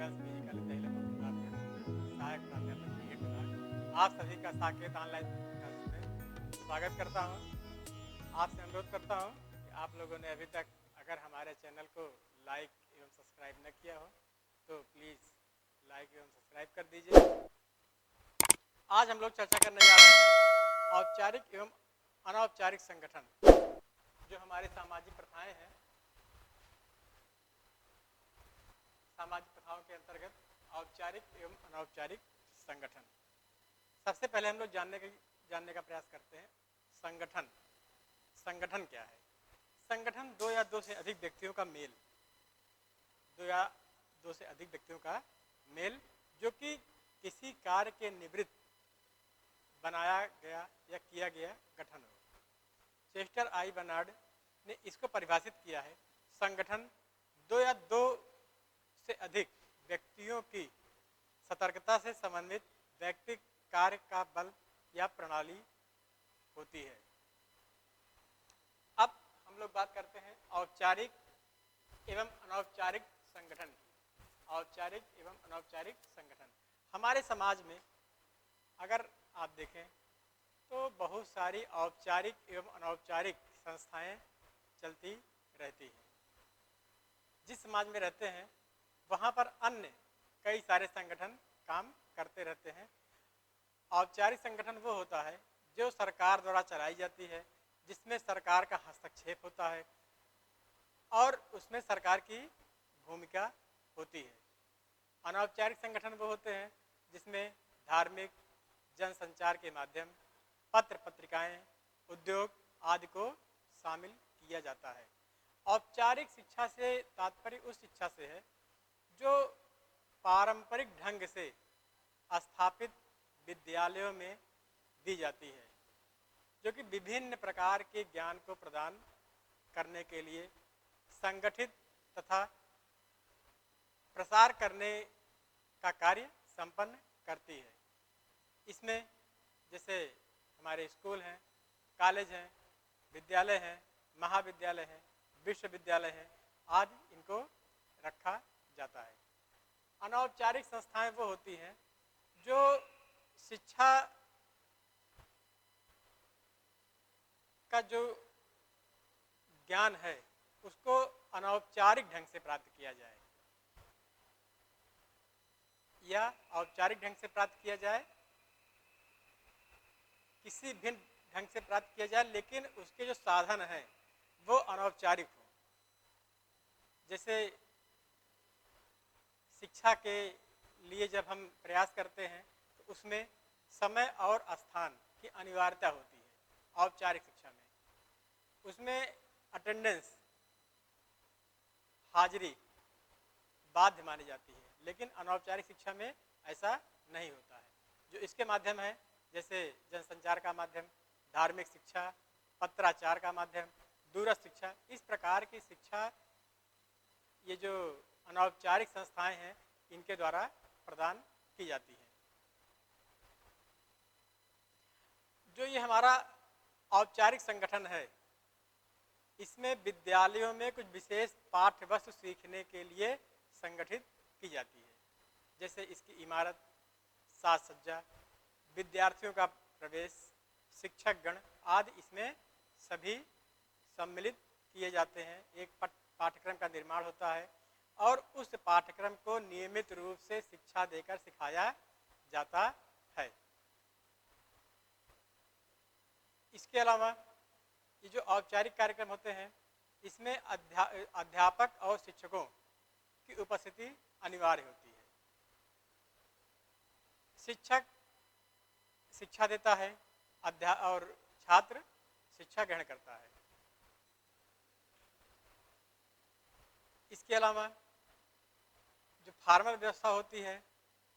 Girls musical विद्यालय सहायक प्राध्यापक बी.ए. गुना आप सभी का साकेत ऑनलाइन में स्वागत करता हूं। आपसे अनुरोध करता हूं कि आप लोगों ने अभी तक अगर हमारे चैनल को लाइक एवं सब्सक्राइब न किया हो तो प्लीज़ लाइक एवं सब्सक्राइब कर दीजिए। आज हम लोग चर्चा करने जा रहे हैं औपचारिक एवं अनौपचारिक संगठन। जो हमारे सामाजिक प्रथाएं हैं, सामाजिक प्रथाओं के अंतर्गत औपचारिक एवं अनौपचारिक संगठन। सबसे पहले हम लोग जानने का प्रयास करते हैं संगठन। संगठन क्या है? संगठन दो या दो से अधिक व्यक्तियों का मेल, दो या दो से अधिक व्यक्तियों का मेल जो कि किसी कार्य के निवृत्त बनाया गया या किया गया गठन हो। चेस्टर आई बर्नार्ड ने इसको परिभाषित किया है। संगठन दो या दो से अधिक व्यक्तियों की सतर्कता से समन्वित व्यक्तिगत कार्य का बल या प्रणाली होती है। अब हम लोग बात करते हैं औपचारिक एवं अनौपचारिक संगठन की। औपचारिक एवं अनौपचारिक संगठन हमारे समाज में अगर आप देखें तो बहुत सारी औपचारिक एवं अनौपचारिक संस्थाएं चलती रहती हैं। जिस समाज में रहते हैं वहाँ पर अन्य कई सारे संगठन काम करते रहते हैं। औपचारिक संगठन वो होता है जो सरकार द्वारा चलाई जाती है, जिसमें सरकार का हस्तक्षेप होता है और उसमें सरकार की भूमिका होती है। अनौपचारिक संगठन वो होते हैं जिसमें धार्मिक, जनसंचार के माध्यम, पत्र पत्रिकाएं, उद्योग आदि को शामिल किया जाता है। औपचारिक शिक्षा से तात्पर्य उस शिक्षा से है जो पारंपरिक ढंग से स्थापित विद्यालयों में दी जाती है, जो कि विभिन्न प्रकार के ज्ञान को प्रदान करने के लिए संगठित तथा प्रसार करने का कार्य संपन्न करती है। इसमें जैसे हमारे स्कूल हैं, कॉलेज हैं, विद्यालय हैं, महाविद्यालय हैं, विश्वविद्यालय हैं आदि इनको रखा जाता है। अनौपचारिक संस्थाएं वो होती हैं जो शिक्षा का जो ज्ञान है उसको अनौपचारिक ढंग से प्राप्त किया जाए या औपचारिक ढंग से प्राप्त किया जाए, किसी भिन्न ढंग से प्राप्त किया जाए, लेकिन उसके जो साधन हैं वो अनौपचारिक हो। जैसे शिक्षा के लिए जब हम प्रयास करते हैं तो उसमें समय और स्थान की अनिवार्यता होती है। औपचारिक शिक्षा में उसमें अटेंडेंस, हाजिरी बाध्य मानी जाती है, लेकिन अनौपचारिक शिक्षा में ऐसा नहीं होता है। जो इसके माध्यम है जैसे जनसंचार का माध्यम, धार्मिक शिक्षा, पत्राचार का माध्यम, दूरस्थ शिक्षा, इस प्रकार की शिक्षा ये जो अनौपचारिक संस्थाएं हैं इनके द्वारा प्रदान की जाती है। जो ये हमारा औपचारिक संगठन है इसमें विद्यालयों में कुछ विशेष पाठ्य वस्तु सीखने के लिए संगठित की जाती है। जैसे इसकी इमारत, साज सज्जा, विद्यार्थियों का प्रवेश, शिक्षक गण आदि इसमें सभी सम्मिलित किए जाते हैं। एक पाठ्यक्रम का निर्माण होता है और उस पाठ्यक्रम को नियमित रूप से शिक्षा देकर सिखाया जाता है। इसके अलावा ये जो औपचारिक कार्यक्रम होते हैं इसमें अध्यापक और शिक्षकों की उपस्थिति अनिवार्य होती है। शिक्षक शिक्षा देता है और छात्र शिक्षा ग्रहण करता है। इसके अलावा जो फॉर्मल व्यवस्था होती है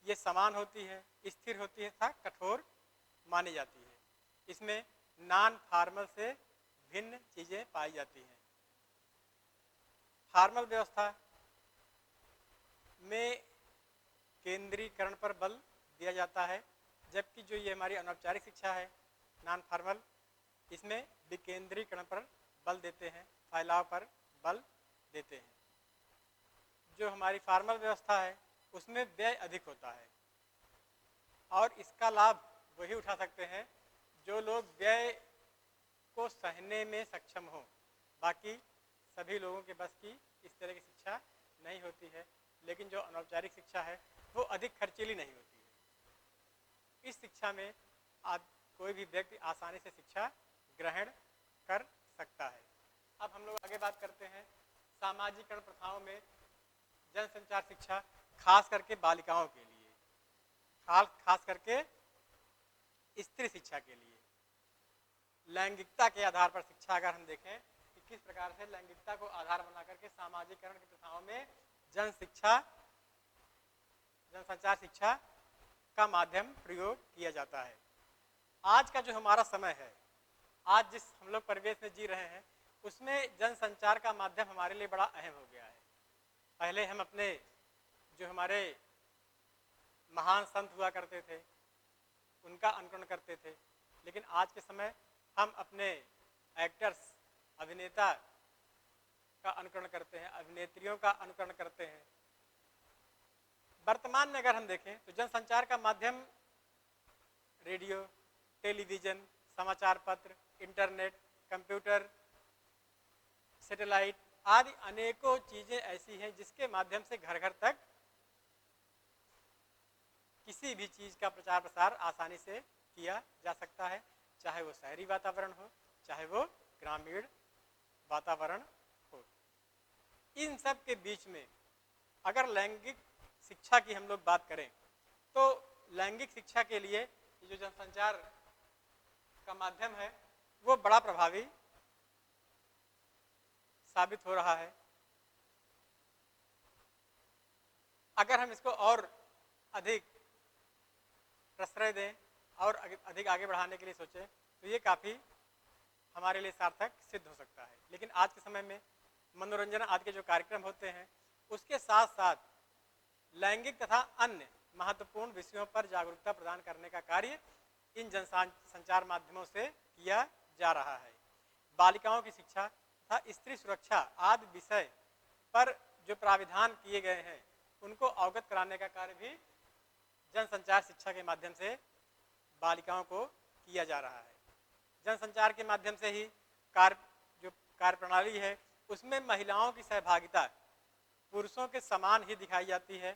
ये समान होती है, स्थिर होती है तथा कठोर मानी जाती है। इसमें नॉन फॉर्मल से भिन्न चीजें पाई जाती हैं। फॉर्मल व्यवस्था में केंद्रीकरण पर बल दिया जाता है, जबकि जो ये हमारी अनौपचारिक शिक्षा है नॉन फॉर्मल, इसमें विकेंद्रीकरण पर बल देते हैं, फैलाव पर बल देते हैं। जो हमारी फॉर्मल व्यवस्था है उसमें व्यय अधिक होता है और इसका लाभ वही उठा सकते हैं जो लोग व्यय को सहने में सक्षम हो। बाकी सभी लोगों के बस की इस तरह की शिक्षा नहीं होती है, लेकिन जो अनौपचारिक शिक्षा है वो अधिक खर्चीली नहीं होती है। इस शिक्षा में कोई भी व्यक्ति आसानी से शिक्षा ग्रहण कर सकता है। अब हम लोग आगे बात करते हैं सामाजिकरण प्रथाओं में जनसंचार शिक्षा, खास करके बालिकाओं के लिए, खास करके स्त्री शिक्षा के लिए। लैंगिकता के आधार पर शिक्षा अगर हम देखें कि किस प्रकार से लैंगिकता को आधार बना करके सामाजिकरण की प्रथाओं में जनसंचार शिक्षा का माध्यम प्रयोग किया जाता है। आज का जो हमारा समय है, आज जिस हम लोग परिवेश में जी रहे हैं, उसमें जनसंचार का माध्यम हमारे लिए बड़ा अहम हो गया है। पहले हम अपने जो हमारे महान संत हुआ करते थे उनका अनुकरण करते थे, लेकिन आज के समय हम अपने एक्टर्स, अभिनेता का अनुकरण करते हैं, अभिनेत्रियों का अनुकरण करते हैं। वर्तमान में अगर हम देखें तो जनसंचार का माध्यम रेडियो, टेलीविज़न, समाचार पत्र, इंटरनेट, कंप्यूटर, सैटेलाइट आदि अनेकों चीज़ें ऐसी हैं जिसके माध्यम से घर घर तक किसी भी चीज़ का प्रचार प्रसार आसानी से किया जा सकता है, चाहे वो शहरी वातावरण हो, चाहे वो ग्रामीण वातावरण हो। इन सब के बीच में अगर लैंगिक शिक्षा की हम लोग बात करें तो लैंगिक शिक्षा के लिए जो जनसंचार का माध्यम है वो बड़ा प्रभावी साबित हो रहा है। अगर हम इसको और अधिक प्रश्रय दें और अधिक आगे बढ़ाने के लिए सोचें तो ये काफ़ी हमारे लिए सार्थक सिद्ध हो सकता है। लेकिन आज के समय में मनोरंजन आदि के जो कार्यक्रम होते हैं उसके साथ साथ लैंगिक तथा अन्य महत्वपूर्ण विषयों पर जागरूकता प्रदान करने का कार्य इन जनसंचार माध्यमों से किया जा रहा है। बालिकाओं की शिक्षा तथा स्त्री सुरक्षा आदि विषय पर जो प्राविधान किए गए हैं उनको अवगत कराने का कार्य भी जनसंचार शिक्षा के माध्यम से बालिकाओं को किया जा रहा है। जनसंचार के माध्यम से ही कार्य प्रणाली है उसमें महिलाओं की सहभागिता पुरुषों के समान ही दिखाई जाती है,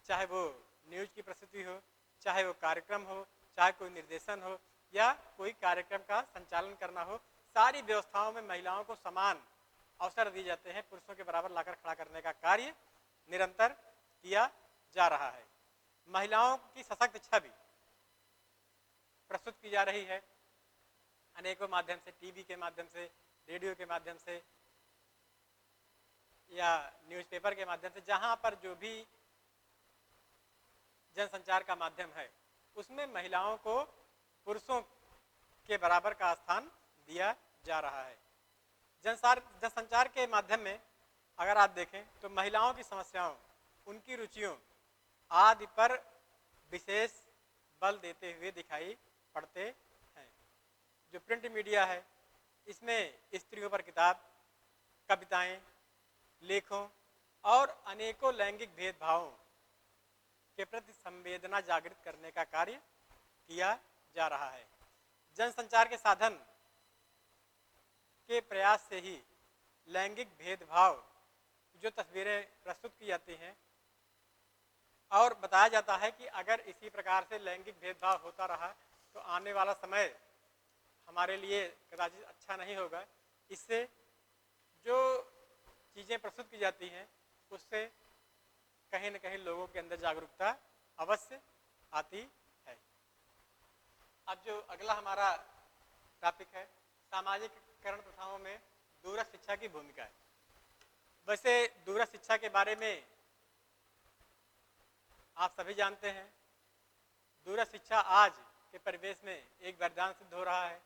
चाहे वो न्यूज की प्रस्तुति हो, चाहे वो कार्यक्रम हो, चाहे कोई निर्देशन हो या कोई कार्यक्रम का संचालन करना हो, सारी व्यवस्थाओं में महिलाओं को समान अवसर दिए जाते हैं। पुरुषों के बराबर लाकर खड़ा करने का कार्य निरंतर किया जा रहा है। महिलाओं की सशक्त छवि प्रस्तुत की जा रही है अनेकों माध्यम से, टीवी के माध्यम से, रेडियो के माध्यम से या न्यूज़पेपर के माध्यम से। जहां पर जो भी जनसंचार का माध्यम है उसमें महिलाओं को पुरुषों के बराबर का स्थान दिया जा रहा है। जनसंचार के माध्यम में अगर आप देखें तो महिलाओं की समस्याओं, उनकी रुचियों आदि पर विशेष बल देते हुए दिखाई पड़ते हैं। जो प्रिंट मीडिया है इसमें स्त्रियों पर किताब, कविताएं, लेखों और अनेकों लैंगिक भेदभावों के प्रति संवेदना जागृत करने का कार्य किया जा रहा है। जनसंचार के साधन के प्रयास से ही लैंगिक भेदभाव जो तस्वीरें प्रस्तुत की जाती हैं और बताया जाता है कि अगर इसी प्रकार से लैंगिक भेदभाव होता रहा तो आने वाला समय हमारे लिए कदाचित अच्छा नहीं होगा। इससे जो चीज़ें प्रस्तुत की जाती हैं उससे कहीं न कहीं लोगों के अंदर जागरूकता अवश्य आती है। अब जो अगला हमारा टॉपिक है सामाजिकरण प्रथाओं में दूरस्थ शिक्षा की भूमिका है। वैसे दूरस्थ शिक्षा के बारे में आप सभी जानते हैं। दूरस्थ शिक्षा आज के परिवेश में एक वरदान सिद्ध हो रहा है।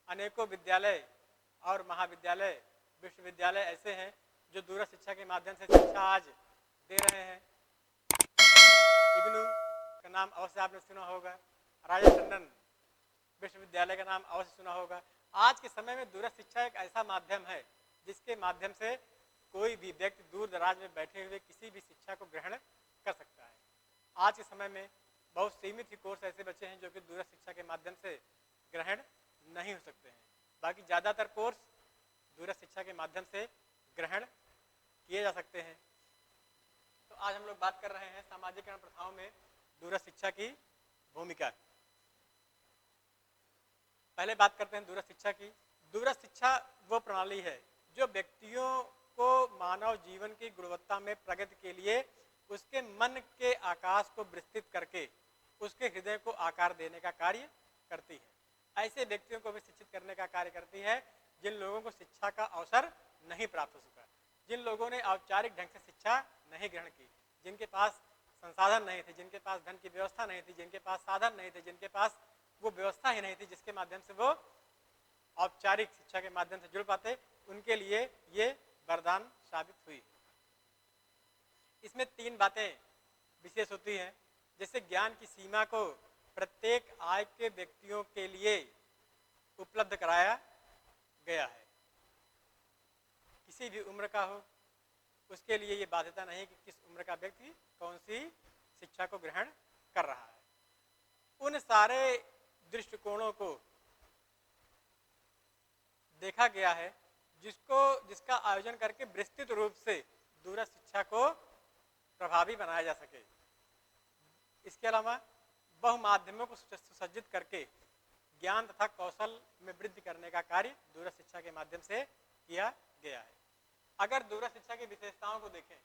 अनेकों विद्यालय और महाविद्यालय, विश्वविद्यालय ऐसे हैं जो दूरस्थ शिक्षा के माध्यम से शिक्षा आज दे रहे हैं। इग्नू का नाम अवश्य आपने सुना होगा, राजा टंडन विश्वविद्यालय का नाम अवश्य सुना होगा। आज के समय में दूरस्थ शिक्षा एक ऐसा माध्यम है जिसके माध्यम से कोई भी व्यक्ति दूर दराज में बैठे हुए किसी भी शिक्षा को ग्रहण कर सकता है। आज के समय में बहुत सीमित ही कोर्स ऐसे बचे हैं जो कि दूरस्थ शिक्षा के माध्यम से ग्रहण नहीं हो सकते हैं। बाकी ज़्यादातर कोर्स दूरस्थ शिक्षा के माध्यम से ग्रहण किए जा सकते हैं। तो आज हम लोग बात कर रहे हैं सामाजिकरण प्रथाओं में दूरस्थ शिक्षा की भूमिका। पहले बात करते हैं दूरस्थ शिक्षा की। दूरस्थ शिक्षा वो प्रणाली है जो व्यक्तियों को मानव जीवन की गुणवत्ता में प्रगति के लिए उसके मन के आकाश को विस्तृत करके उसके हृदय को आकार देने का कार्य करती है। ऐसे व्यक्तियों को भी शिक्षित करने का कार्य करती है जिन लोगों को शिक्षा का अवसर नहीं प्राप्त हो सका, जिन लोगों ने औपचारिक ढंग से शिक्षा नहीं ग्रहण की, जिनके पास संसाधन नहीं थे, जिनके पास धन की व्यवस्था नहीं थी, जिनके पास साधन नहीं थे, जिनके पास वो व्यवस्था ही नहीं थी जिसके माध्यम से वो औपचारिक शिक्षा के माध्यम से जुड़ पाते, उनके लिए ये वरदान साबित हुई। इसमें 3 बातें विशेष होती हैं। जैसे ज्ञान की सीमा को प्रत्येक आय के व्यक्तियों के लिए उपलब्ध कराया गया है। किसी भी उम्र का हो, उसके लिए ये बाध्यता नहीं कि किस उम्र का व्यक्ति कौन सी शिक्षा को ग्रहण कर रहा है। उन सारे दृष्टिकोणों को देखा गया है जिसका आयोजन करके विस्तृत रूप से दूरस्थ शिक्षा को प्रभावी बनाया जा सके। इसके अलावा बहुमाध्यमों को सुसज्जित करके ज्ञान तथा कौशल में वृद्धि करने का कार्य दूरस्थ शिक्षा के माध्यम से किया गया है। अगर दूरस्थ शिक्षा की विशेषताओं को देखें,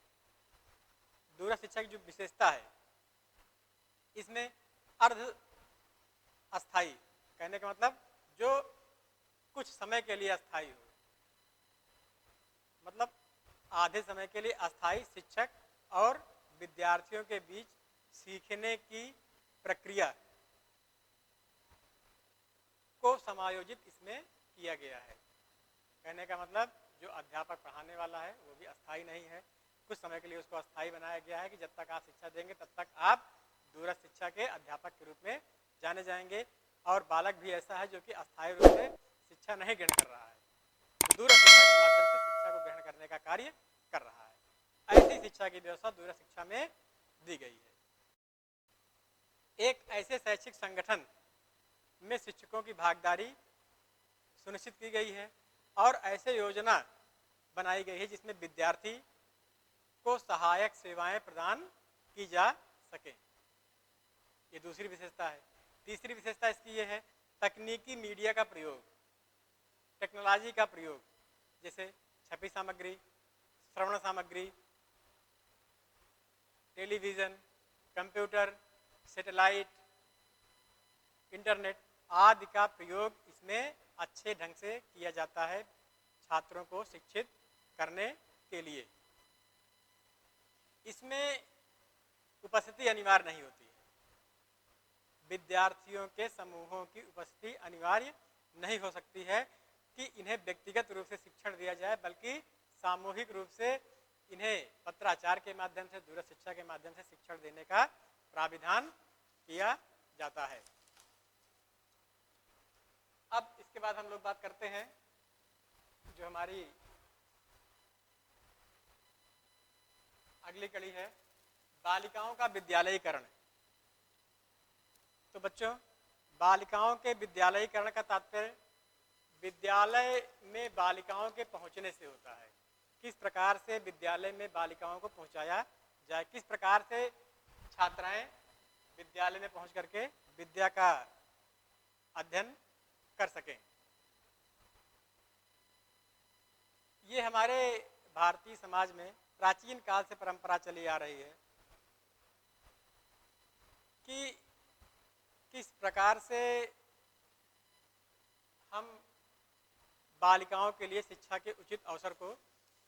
दूरस्थ शिक्षा की जो विशेषता है इसमें अर्ध अस्थाई, कहने का मतलब जो कुछ समय के लिए अस्थाई हो, मतलब आधे समय के लिए अस्थाई शिक्षक और विद्यार्थियों के बीच सीखने की प्रक्रिया को समायोजित इसमें किया गया है। कहने का मतलब जो अध्यापक पढ़ाने वाला है वो भी अस्थाई नहीं है, कुछ समय के लिए उसको अस्थाई बनाया गया है कि जब तक आप शिक्षा देंगे तब तक आप दूरस्थ शिक्षा के अध्यापक के रूप में जाने जाएंगे। और बालक भी ऐसा है जो कि अस्थाई रूप से शिक्षा नहीं ग्रहण कर रहा है, तो दूरस्थ शिक्षा के माध्यम से शिक्षा को ग्रहण करने का कार्य कर रहा है। ऐसी शिक्षा की व्यवस्था दूरस्थ शिक्षा में दी गई है। एक ऐसे शैक्षिक संगठन में शिक्षकों की भागीदारी सुनिश्चित की गई है और ऐसे योजना बनाई गई है जिसमें विद्यार्थी को सहायक सेवाएं प्रदान की जा सके। ये दूसरी विशेषता है। तीसरी विशेषता इसकी ये है तकनीकी मीडिया का प्रयोग, टेक्नोलॉजी का प्रयोग, जैसे छपी सामग्री, श्रवण सामग्री, टेलीविज़न, कंप्यूटर, सैटेलाइट, इंटरनेट आदि का प्रयोग इसमें अच्छे ढंग से किया जाता है छात्रों को शिक्षित करने के लिए। इसमें उपस्थिति अनिवार्य नहीं होती है, विद्यार्थियों के समूहों की उपस्थिति अनिवार्य नहीं हो सकती है कि इन्हें व्यक्तिगत रूप से शिक्षण दिया जाए, बल्कि सामूहिक रूप से इन्हें पत्राचार के माध्यम से दूरस्थ शिक्षा के माध्यम से शिक्षण देने का प्राविधान किया जाता है। अब इसके बाद हम लोग बात करते हैं जो हमारी अगली कड़ी है, बालिकाओं का विद्यालयीकरण। तो बच्चों, बालिकाओं के विद्यालयीकरण का तात्पर्य विद्यालय में बालिकाओं के पहुंचने से होता है। किस प्रकार से विद्यालय में बालिकाओं को पहुंचाया जाए, किस प्रकार से छात्राएं विद्यालय में पहुंच करके विद्या का अध्ययन कर सकें। ये हमारे भारतीय समाज में प्राचीन काल से परंपरा चली आ रही है कि किस प्रकार से हम बालिकाओं के लिए शिक्षा के उचित अवसर को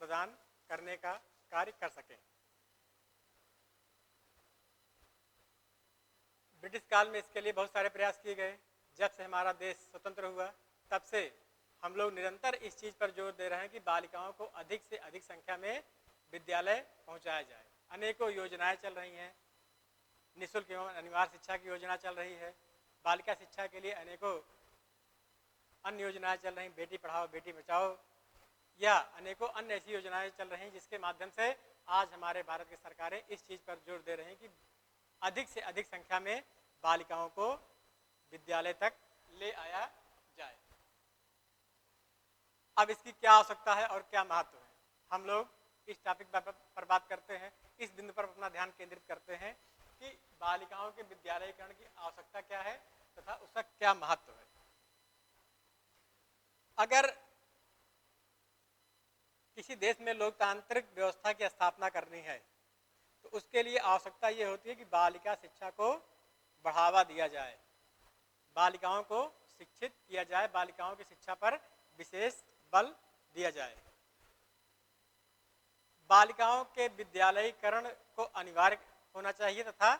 प्रदान करने का कार्य कर सकें। ब्रिटिश काल में इसके लिए बहुत सारे प्रयास किए गए। जब से हमारा देश स्वतंत्र हुआ तब से हम लोग निरंतर इस चीज़ पर जोर दे रहे हैं कि बालिकाओं को अधिक से अधिक संख्या में विद्यालय पहुंचाया जाए। अनेकों योजनाएं चल रही हैं, निःशुल्क एवं अनिवार्य शिक्षा की योजना चल रही है, बालिका शिक्षा के लिए अनेकों अन्य योजनाएं चल रही, बेटी पढ़ाओ बेटी बचाओ, या अनेकों अन्य ऐसी योजनाएं चल रही हैं जिसके माध्यम से आज हमारे भारत की सरकारें इस चीज़ पर जोर दे रही हैं कि अधिक से अधिक संख्या में बालिकाओं को विद्यालय तक ले आया जाए। अब इसकी क्या आवश्यकता है और क्या महत्व है, हम लोग इस टॉपिक पर बात करते हैं, इस बिंदु पर अपना ध्यान केंद्रित करते हैं कि बालिकाओं के विद्यालयीकरण की आवश्यकता क्या है तथा उसका क्या महत्व है। अगर किसी देश में लोकतांत्रिक व्यवस्था की स्थापना करनी है तो उसके लिए आवश्यकता ये होती है कि बालिका शिक्षा को बढ़ावा दिया जाए, बालिकाओं को शिक्षित किया जाए, बालिकाओं की शिक्षा पर विशेष बल दिया जाए। बालिकाओं के विद्यालयीकरण को अनिवार्य होना चाहिए तथा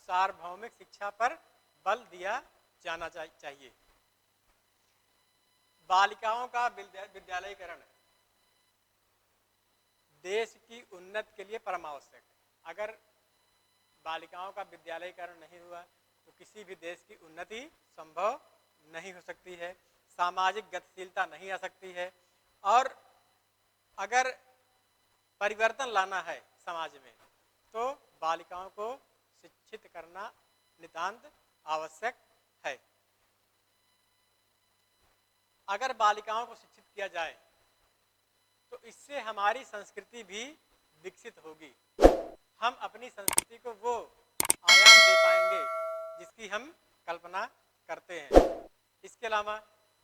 सार्वभौमिक शिक्षा पर बल दिया जाना चाहिए। बालिकाओं का विद्यालयीकरण देश की उन्नति के लिए परम आवश्यक है। अगर बालिकाओं का विद्यालयीकरण नहीं हुआ तो किसी भी देश की उन्नति संभव नहीं हो सकती है, सामाजिक गतिशीलता नहीं आ सकती है, और अगर परिवर्तन लाना है समाज में तो बालिकाओं को शिक्षित करना नितांत आवश्यक है। अगर बालिकाओं को शिक्षित किया जाए तो इससे हमारी संस्कृति भी विकसित होगी, हम अपनी संस्कृति को वो आयाम दे पाएंगे जिसकी हम कल्पना करते हैं। इसके अलावा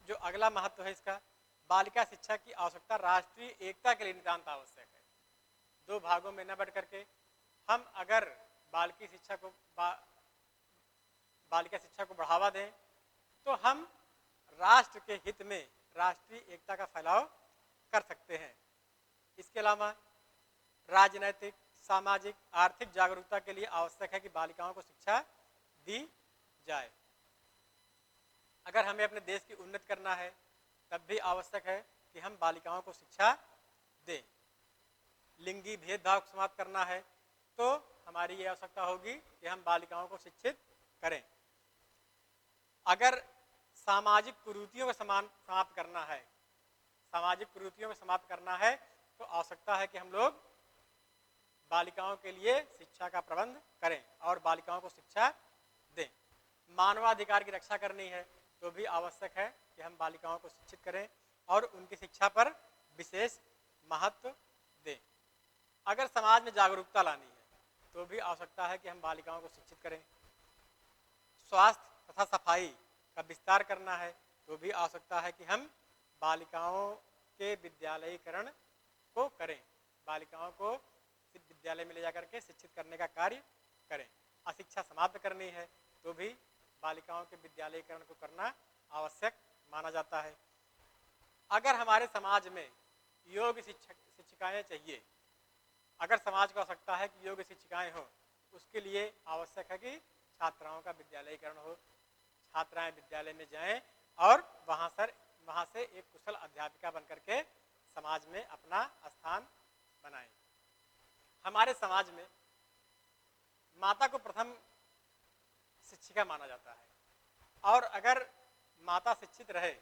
जो अगला महत्व है इसका, बालिका शिक्षा की आवश्यकता राष्ट्रीय एकता के लिए नितांत आवश्यक है। दो भागों में न बढ़ करके हम अगर बालिका शिक्षा को बढ़ावा दें तो हम राष्ट्र के हित में राष्ट्रीय एकता का फैलाव कर सकते हैं। इसके अलावा राजनैतिक, सामाजिक, आर्थिक जागरूकता के लिए आवश्यक है कि बालिकाओं को शिक्षा दी जाए। अगर हमें अपने देश की उन्नति करना है तब भी आवश्यक है कि हम बालिकाओं को शिक्षा दें। लिंगी भेदभाव को समाप्त करना है तो हमारी ये आवश्यकता होगी कि हम बालिकाओं को शिक्षित करें। अगर सामाजिक कुरीतियों को समाप्त करना है, सामाजिक कुरीतियों को समाप्त करना है तो आवश्यकता है कि हम लोग बालिकाओं के लिए शिक्षा का प्रबंध करें और बालिकाओं को शिक्षा दें। मानवाधिकार की रक्षा करनी है तो भी आवश्यक है कि हम बालिकाओं को शिक्षित करें और उनकी शिक्षा पर विशेष महत्व दें। अगर समाज में जागरूकता लानी है तो भी आवश्यकता है कि हम बालिकाओं को शिक्षित करें। स्वास्थ्य तथा सफाई का विस्तार करना है तो भी आवश्यकता है कि हम बालिकाओं के विद्यालयीकरण को करें, बालिकाओं को विद्यालय में ले जाकर के शिक्षित करने का कार्य करें। अशिक्षा समाप्त करनी है तो भी बालिकाओं के विद्यालयीकरण को करना आवश्यक माना जाता है। अगर हमारे समाज में योग्य शिक्षिकाएं चाहिए, अगर समाज को आवश्यकता है कि योग्य शिक्षिकाएं हो, उसके लिए आवश्यक है कि छात्राओं का विद्यालयीकरण हो, छात्राएं विद्यालय में जाएं और वहां से एक कुशल अध्यापिका बनकर के समाज में अपना स्थान बनाएं। हमारे समाज में माता को प्रथम शिक्षिका माना जाता है और अगर माता शिक्षित रहे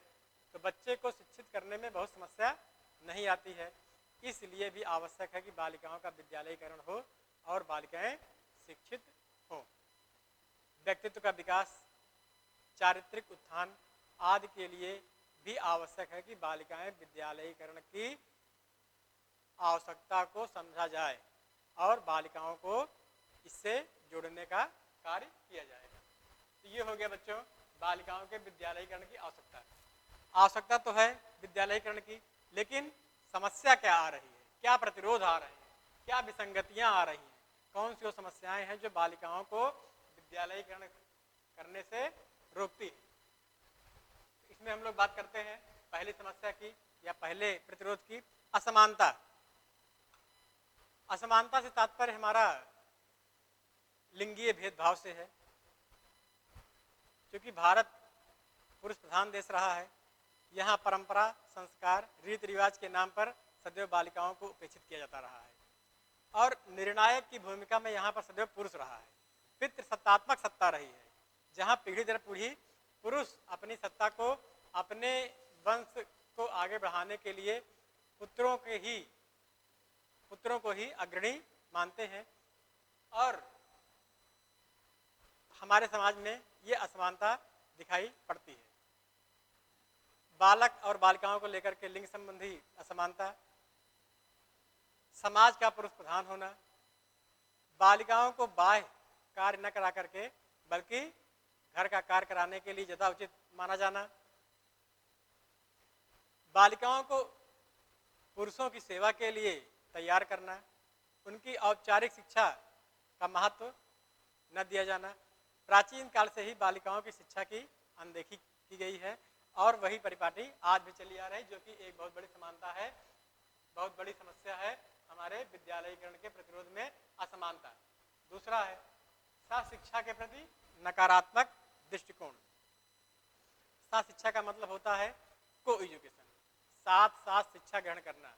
तो बच्चे को शिक्षित करने में बहुत समस्या नहीं आती है। इसलिए भी आवश्यक है कि बालिकाओं का विद्यालयीकरण हो और बालिकाएं शिक्षित हों। व्यक्तित्व का विकास, चारित्रिक उत्थान आदि के लिए भी आवश्यक है कि बालिकाएं विद्यालयीकरण की आवश्यकता को समझा जाए और बालिकाओं को इससे जोड़ने का कार्य किया जाएगा। तो ये हो गया बच्चों बालिकाओं के विद्यालयीकरण की आवश्यकता। आवश्यकता तो है विद्यालयीकरण की, लेकिन समस्या क्या आ रही है, क्या प्रतिरोध आ रहे हैं, क्या विसंगतियां आ रही हैं, कौन सी वो समस्याएं हैं जो बालिकाओं को विद्यालयीकरण करने से रोकती है। इसमें हम लोग बात करते हैं पहली समस्या की या पहले प्रतिरोध की, असमानता। असमानता से तात्पर्य हमारा लिंगीय भेदभाव से है। क्योंकि भारत पुरुष प्रधान देश रहा है, यहाँ परंपरा, संस्कार, रीति रिवाज के नाम पर सदैव बालिकाओं को उपेक्षित किया जाता रहा है और निर्णायक की भूमिका में यहाँ पर सदैव पुरुष रहा है। पितृसत्तात्मक सत्ता रही है जहाँ पीढ़ी दर पीढ़ी पुरुष अपनी सत्ता को, अपने वंश को आगे बढ़ाने के लिए पुत्रों को ही अग्रणी मानते हैं और हमारे समाज में ये असमानता दिखाई पड़ती है। बालक और बालिकाओं को लेकर के लिंग संबंधी असमानता, समाज का पुरुष प्रधान होना, बालिकाओं को बाह्य कार्य न करा करके बल्कि घर का कार्य कराने के लिए ज्यादा उचित माना जाना, बालिकाओं को पुरुषों की सेवा के लिए तैयार करना, उनकी औपचारिक शिक्षा का महत्व न दिया जाना। प्राचीन काल से ही बालिकाओं की शिक्षा की अनदेखी की गई है और वही परिपाटी आज भी चली आ रही, जो कि एक बहुत बड़ी समानता है, बहुत बड़ी समस्या है हमारे विद्यालयीकरण के प्रतिरोध में असमानता। दूसरा है शिक्षा के प्रति नकारात्मक दृष्टिकोण। शिक्षा का मतलब होता है को एजुकेशन, साथ साथ शिक्षा ग्रहण करना,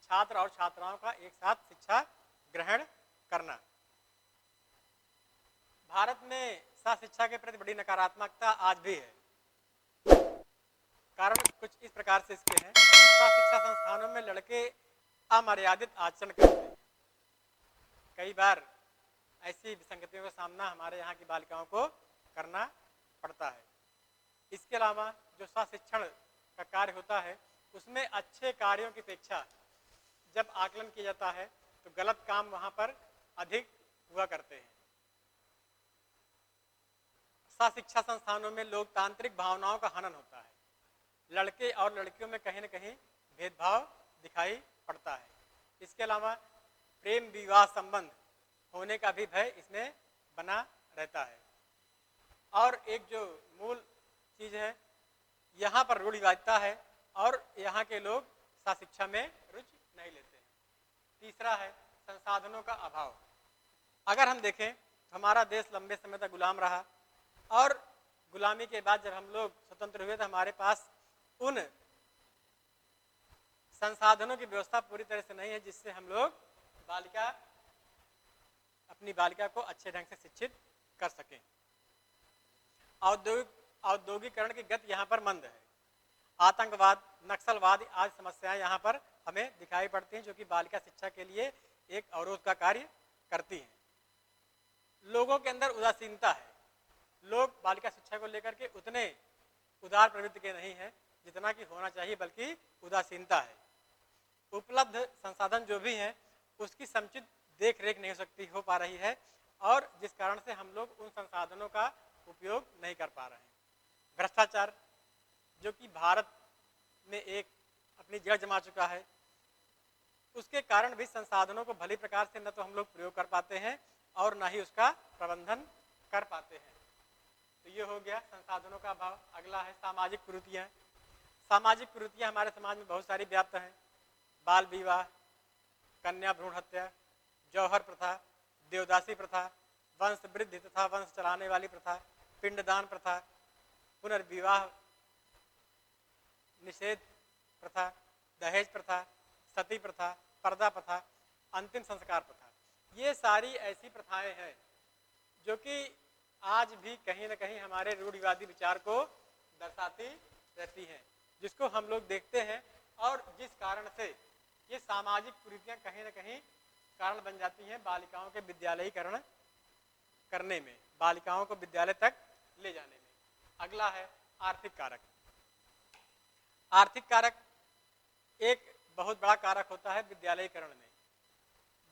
छात्र और छात्राओं का एक साथ शिक्षा ग्रहण करना। भारत में शिक्षा के प्रति बड़ी नकारात्मकता आज भी है। कारण कुछ इस प्रकार से इसके हैं। शिक्षा संस्थानों में लड़के अमर्यादित आचरण करते हैं। कई बार ऐसी विसंगतियों का सामना हमारे यहाँ की बालिकाओं को करना पड़ता है। इसके अलावा जो शिक्षण का कार्य होता है उसमें अच्छे कार्यों की अपेक्षा जब आकलन किया जाता है तो गलत काम वहां पर अधिक हुआ करते हैं। शिक्षा संस्थानों में लोकतांत्रिक भावनाओं का हनन होता है। लड़के और लड़कियों में कहीं न कहीं भेदभाव दिखाई पड़ता है। इसके अलावा प्रेम विवाह संबंध होने का भी भय इसमें बना रहता है। और एक जो मूल चीज है, यहाँ पर रूढ़िवादिता है और यहाँ के लोग शिक्षा में रुचि नहीं लेते हैं। तीसरा है संसाधनों का अभाव। अगर हम देखें तो हमारा देश लंबे समय तक गुलाम रहा और गुलामी के बाद जब हम लोग स्वतंत्र हुए तो हमारे पास उन संसाधनों की व्यवस्था पूरी तरह से नहीं है जिससे हम लोग अपनी बालिका को अच्छे ढंग से शिक्षित कर सकें। औद्योगिकरण की गति यहाँ पर मंद है। आतंकवाद, नक्सलवाद आदि समस्याएं यहाँ पर हमें दिखाई पड़ती हैं जो कि बालिका शिक्षा के लिए एक अवरोध का कार्य करती हैं। लोगों के अंदर उदासीनता है। लोग बालिका शिक्षा को लेकर के उतने उदार प्रवृत्ति के नहीं है जितना कि होना चाहिए, बल्कि उदासीनता है। उपलब्ध संसाधन जो भी हैं उसकी समुचित देख रेख नहीं हो पा रही है और जिस कारण से हम लोग उन संसाधनों का उपयोग नहीं कर पा रहे हैं। भ्रष्टाचार जो कि भारत में एक अपनी जड़ जमा चुका है, उसके कारण भी संसाधनों को भली प्रकार से न तो हम लोग प्रयोग कर पाते हैं और न ही उसका प्रबंधन कर पाते हैं। तो ये हो गया संसाधनों का अभाव। अगला है सामाजिक कुरीतियां। सामाजिक कुरीतियां हमारे समाज में बहुत सारी व्याप्त हैं। बाल विवाह, कन्या भ्रूण हत्या, जौहर प्रथा, देवदासी प्रथा, वंश वृद्धि तथा वंश चलाने वाली प्रथा, पिंडदान प्रथा, पुनर्विवाह निषेध प्रथा, दहेज प्रथा, सती प्रथा, पर्दा प्रथा, अंतिम संस्कार प्रथा। ये सारी ऐसी प्रथाएं हैं जो कि आज भी कहीं न कहीं हमारे रूढ़िवादी विचार को दर्शाती रहती हैं, जिसको हम लोग देखते हैं और जिस कारण से ये सामाजिक कुरीतियां कहीं न कहीं कारण बन जाती हैं बालिकाओं के विद्यालयीकरण करने में, बालिकाओं को विद्यालय तक ले जाने में। अगला है आर्थिक कारक। आर्थिक कारक एक बहुत बड़ा कारक होता है विद्यालयीकरण में।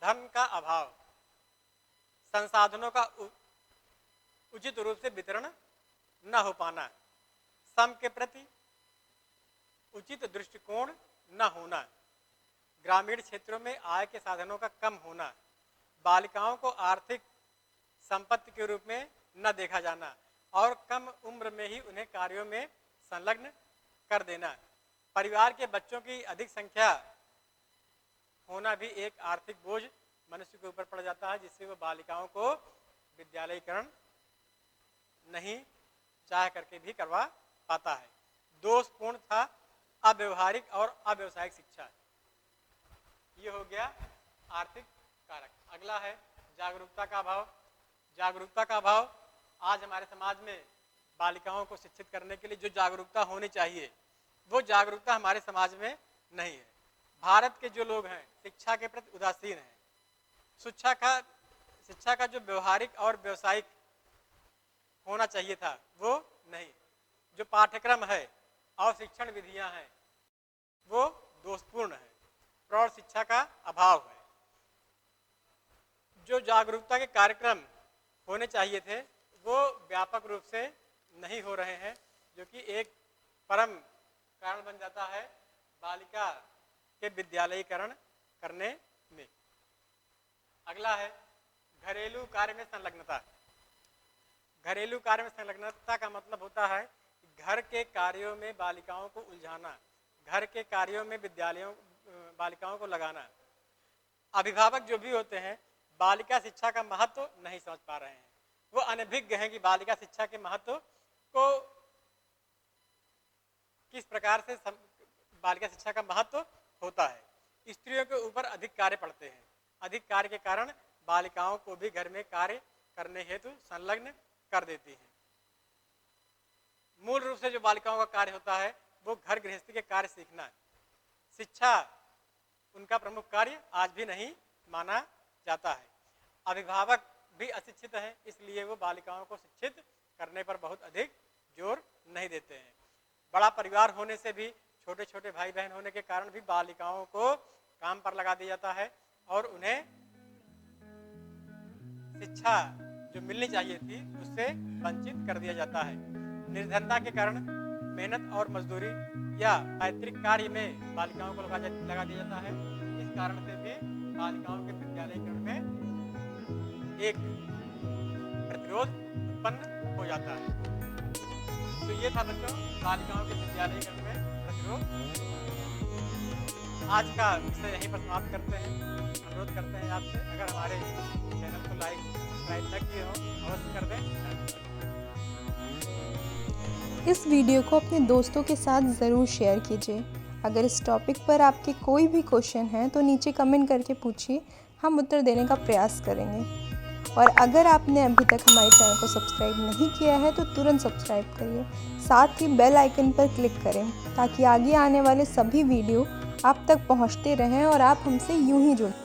धन का अभाव, संसाधनों का उचित रूप से वितरण न हो पाना, सम के प्रति उचित दृष्टिकोण न होना, ग्रामीण क्षेत्रों में आय के साधनों का कम होना, बालिकाओं को आर्थिक संपत्ति के रूप में न देखा जाना और कम उम्र में ही उन्हें कार्यों में संलग्न कर देना, परिवार के बच्चों की अधिक संख्या होना भी एक आर्थिक बोझ मनुष्य के ऊपर पड़ जाता है, जिससे वो बालिकाओं को विद्यालयीकरण नहीं चाह करके भी करवा पाता है। दोषपूर्ण था अव्यवहारिक और अव्यवसायिक शिक्षा। ये हो गया आर्थिक कारक। अगला है जागरूकता का अभाव। जागरूकता का अभाव आज हमारे समाज में बालिकाओं को शिक्षित करने के लिए जो जागरूकता होनी चाहिए वो जागरूकता हमारे समाज में नहीं है। भारत के जो लोग हैं शिक्षा के प्रति उदासीन हैं। शिक्षा का जो व्यवहारिक और व्यवसायिक होना चाहिए था वो नहीं। जो पाठ्यक्रम है और शिक्षण विधियां हैं वो दोषपूर्ण है, प्रौढ़ शिक्षा का अभाव है। जो जागरूकता के कार्यक्रम होने चाहिए थे वो व्यापक रूप से नहीं हो रहे हैं, जो कि एक परम कारण बन जाता है बालिका के विद्यालयीकरण करने में। अगला है घरेलू कार्य में संलग्नता। घरेलू कार्य में संलग्नता का मतलब होता है घर के कार्यों में बालिकाओं को उलझाना, घर के कार्यों में बालिकाओं को लगाना। अभिभावक जो भी होते हैं बालिका शिक्षा का महत्व नहीं समझ पा रहे हैं, वो अनभिज्ञ हैं कि बालिका शिक्षा के महत्व को किस प्रकार से बालिका शिक्षा का महत्व होता है। स्त्रियों के ऊपर अधिक कार्य पड़ते हैं, अधिक कार्य के कारण बालिकाओं को भी घर में कार्य करने हेतु संलग्न कर देती हैं। मूल रूप से जो बालिकाओं का कार्य होता है वो घर गृहस्थी के कार्य सीखना। शिक्षा उनका प्रमुख कार्य आज भी नहीं माना जाता है। अभिभावक भी अशिक्षित हैं, इसलिए वो बालिकाओं को शिक्षित करने पर बहुत अधिक जोर नहीं देते हैं। बड़ा परिवार होने से भी, छोटे छोटे भाई बहन होने के कारण भी बालिकाओं को काम पर लगा दिया जाता है और उन्हें शिक्षा जो मिलनी चाहिए थी उससे वंचित कर दिया जाता है। निर्धनता के कारण मेहनत और मजदूरी या पैतृक कार्य में बालिकाओं को लगा दिया जाता है। इस कारण से भी बालिकाओं के विद्यालयीकरण में एक प्रतिरोध उत्पन्न हो जाता है। तो ये था बच्चों बालिकाओं के विद्यालयीकरण में प्रतिरोध। आज का विषय यहीं पर समाप्त करते हैं। अनुरोध करते हैं आपसे, अगर हमारे चैनल को लाइक सब्सक्राइब न किए हो अवश्य कर दें। इस वीडियो को अपने दोस्तों के साथ ज़रूर शेयर कीजिए। अगर इस टॉपिक पर आपके कोई भी क्वेश्चन हैं तो नीचे कमेंट करके पूछिए, हम उत्तर देने का प्रयास करेंगे। और अगर आपने अभी तक हमारे चैनल को सब्सक्राइब नहीं किया है तो तुरंत सब्सक्राइब करिए, साथ ही बेल आइकन पर क्लिक करें ताकि आगे आने वाले सभी वीडियो आप तक पहुंचते रहें और आप हमसे यूं ही जुड़ें।